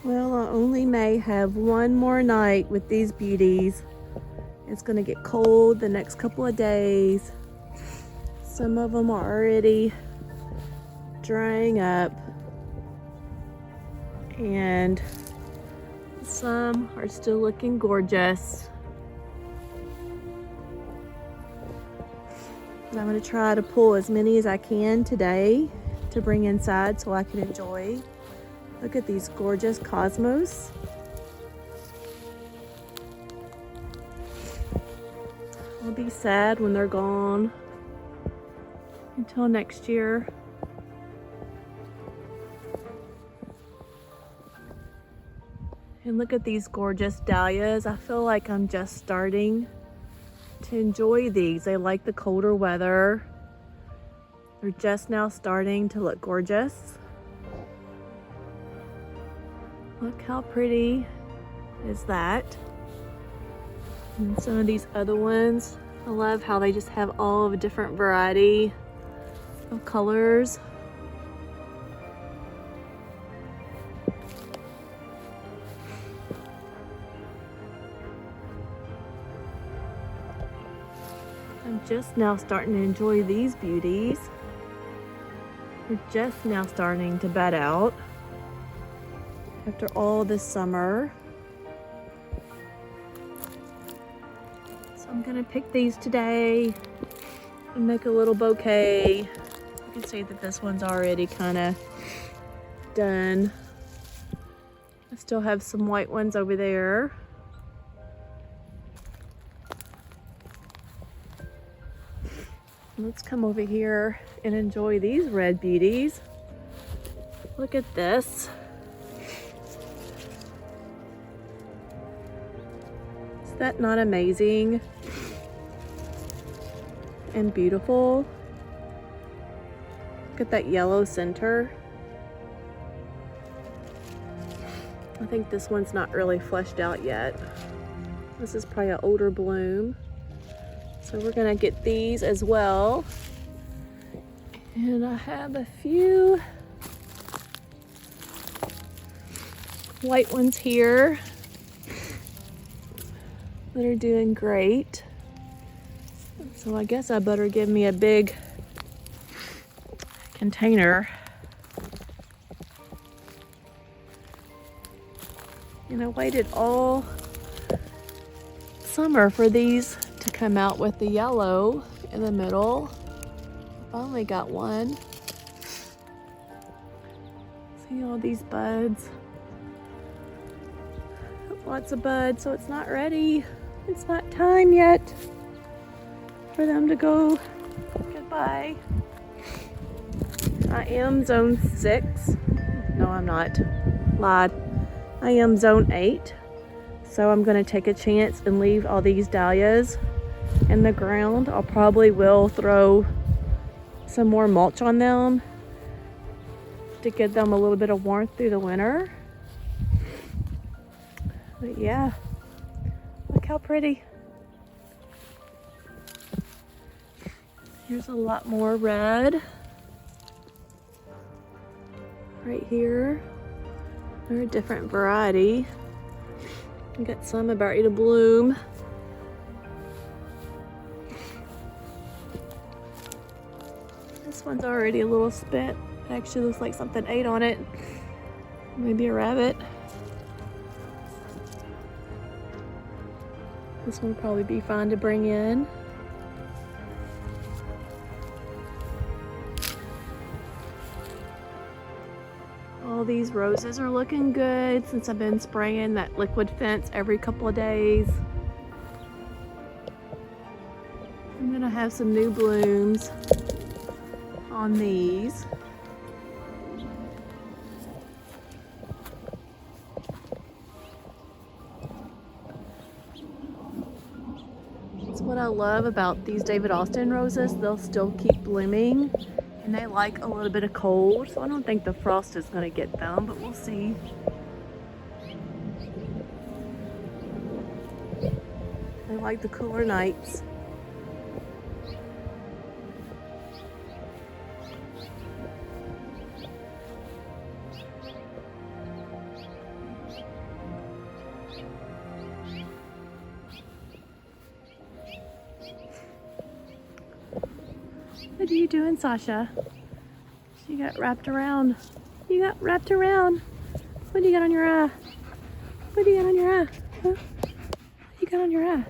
Well, I only may have one more night with these beauties. It's gonna get cold the next couple of days. Some of them are already drying up, and some are still looking gorgeous. And I'm gonna try to pull as many as I can today to bring inside so I can enjoy. Look at these gorgeous cosmos. I'll be sad when they're gone until next year. And look at these gorgeous dahlias. I feel like I'm just starting to enjoy these. I like the colder weather. They're just now starting to look gorgeous. Look how pretty is that. And some of these other ones, I love how they just have all of a different variety of colors. I'm just now starting to enjoy these beauties. We're just now starting to bud out after all this summer. So I'm gonna pick these today and make a little bouquet. You can see that this one's already kind of done. I still have some white ones over there. Let's come over here and enjoy these red beauties. Look at this. Is that not amazing and beautiful? Look at that yellow center. I think this one's not really fleshed out yet. This is probably an older bloom. So we're gonna get these as well. And I have a few white ones here that are doing great. So I guess I better give me a big container. And I waited all summer for these to come out with the yellow in the middle. Finally got one. See all these buds? Lots of buds, so it's not ready. It's not time yet for them to go goodbye. I am zone 6. No, I'm not. Lied. I am zone 8. So I'm gonna take a chance and leave all these dahlias in the ground. I'll probably will throw some more mulch on them to give them a little bit of warmth through the winter. But yeah, look how pretty. Here's a lot more red right here. They're a different variety. We got some about ready to bloom. This one's already a little spent. It actually looks like something ate on it. Maybe a rabbit. This one will probably be fine to bring in. All these roses are looking good since I've been spraying that liquid fence every couple of days. I'm gonna have some new blooms on these. That's what I love about these David Austin roses. They'll still keep blooming. And they like a little bit of cold, so I don't think the frost is gonna get them, but we'll see. They like the cooler nights. What are you doing, Sasha? You got wrapped around. You got wrapped around. What do you got on your eye? What do you got on your eye? Huh? What do you got on your eye?